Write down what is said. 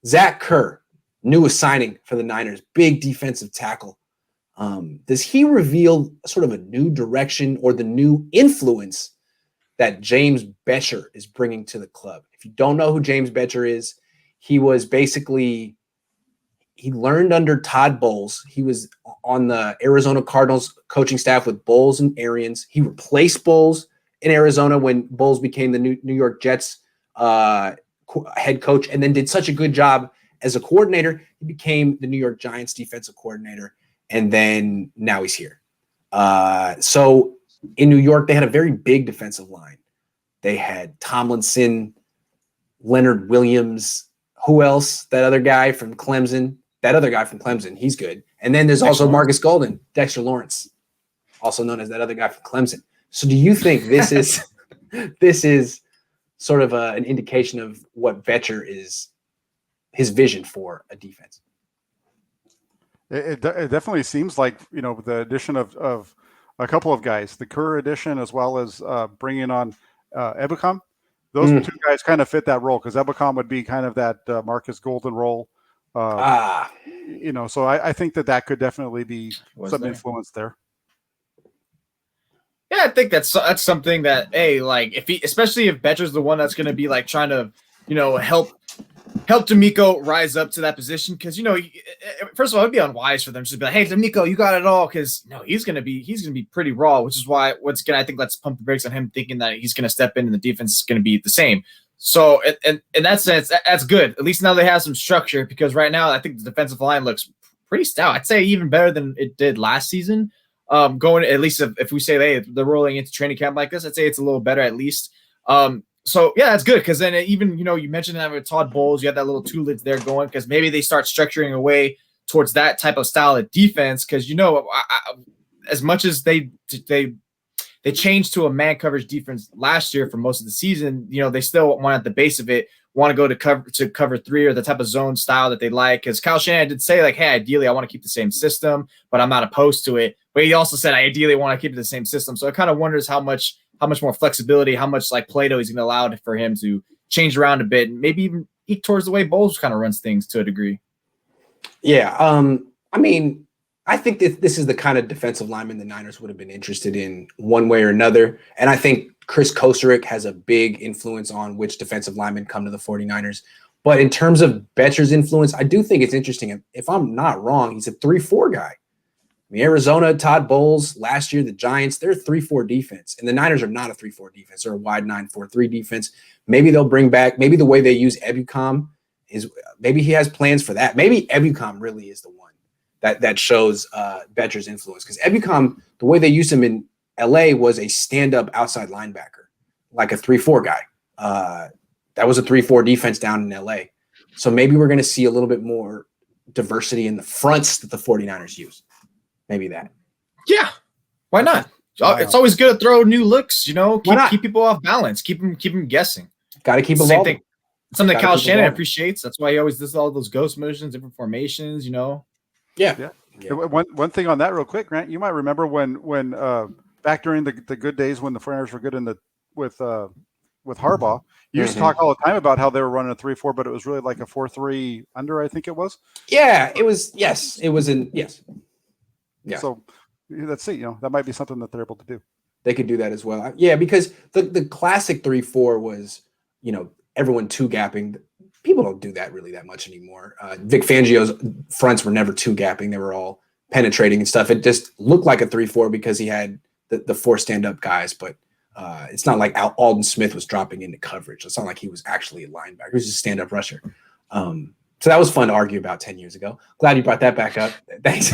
Zach Kerr, newest signing for the Niners, big defensive tackle. Does he reveal sort of a new direction or the new influence that James Bettcher is bringing to the club? If you don't know who James Bettcher is, he learned under Todd Bowles. He was on the Arizona Cardinals coaching staff with Bowles and Arians. He replaced Bowles in Arizona when Bowles became the New York Jets head coach, and then did such a good job as a coordinator. He became the New York Giants defensive coordinator, and then now he's here. So in New York, they had a very big defensive line. They had Tomlinson, Leonard Williams. Who else? That other guy from Clemson. He's good. And then there's also Marcus Golden, Dexter Lawrence, also known as that other guy from Clemson. So do you think this is sort of an indication of what Bettcher is, his vision for a defense? It definitely seems like, the addition of a couple of guys, the Kerr addition, as well as bringing on Ebukam. Those two guys kind of fit that role, because Ebukam would be kind of that Marcus Golden role. So I think that could definitely be some influence there. Yeah, I think that's something that, especially if Bettcher's the one that's going to be like trying to, help D'Amico rise up to that position. Because, first of all, it'd be unwise for them to be like, hey, D'Amico, you got it all. Because he's going to be pretty raw, which is why I think let's pump the brakes on him thinking that he's going to step in and the defense is going to be the same. So in that sense, that's good. At least now they have some structure, because right now I think the defensive line looks pretty stout. I'd say even better than it did last season. Going, at least if we say they're rolling into training camp like this, I'd say it's a little better at least. So yeah, that's good, because then even you mentioned that with Todd Bowles, you have that little two lids there going, because maybe they start structuring away towards that type of style of defense, because as much as they changed to a man coverage defense last year for most of the season, they still want at the base of it want to go to cover three, or the type of zone style that they like. Because Kyle Shanahan did say, like, hey, ideally I want to keep the same system, but I'm not opposed to it. But he also said I ideally want to keep the same system. So it kind of wonders how much more flexibility, how much like Plato he's going to allow for him to change around a bit, and maybe even eke towards the way Bowles kind of runs things to a degree. Yeah. I think that this is the kind of defensive lineman the Niners would have been interested in one way or another. And I think Chris Kosarick has a big influence on which defensive linemen come to the 49ers. But in terms of Bettcher's influence, I do think it's interesting. If I'm not wrong, he's a 3-4 guy. Arizona, Todd Bowles, last year, the Giants, they're a 3-4 defense. And the Niners are not a 3-4 defense. They're a wide 9-4-3 defense. Maybe they'll bring back, maybe the way they use Ebukam is, maybe he has plans for that. Maybe Ebukam really is the one that shows Bettcher's influence. Because Ebukam, the way they used him in LA was a stand-up outside linebacker, like a 3-4 guy. That was a 3-4 defense down in LA. So maybe we're going to see a little bit more diversity in the fronts that the 49ers use. Maybe that. Yeah. Why not? It's always good to throw new looks, keep people off balance, keep them guessing. Got to keep evolving. Same thing. Something that Kyle Shanahan appreciates. That's why he always does all those ghost motions, different formations, Yeah. One thing on that real quick, Grant, you might remember when back during the good days when the 49ers were good with Harbaugh, you used to talk all the time about how they were running a 3-4, but it was really like a 4-3 under, I think it was. Yeah, it was. Yes, it was in. Yes. Yeah. So let's see. That might be something that they're able to do. They could do that as well. Yeah, because the classic 3-4 was, everyone two gapping. People don't do that really that much anymore. Vic Fangio's fronts were never two gapping; they were all penetrating and stuff. It just looked like a 3-4 because he had the four stand-up guys, but it's not like Alden Smith was dropping into coverage. It's not like he was actually a linebacker; he was just a stand-up rusher. So that was fun to argue about 10 years ago. Glad you brought that back up. Thanks.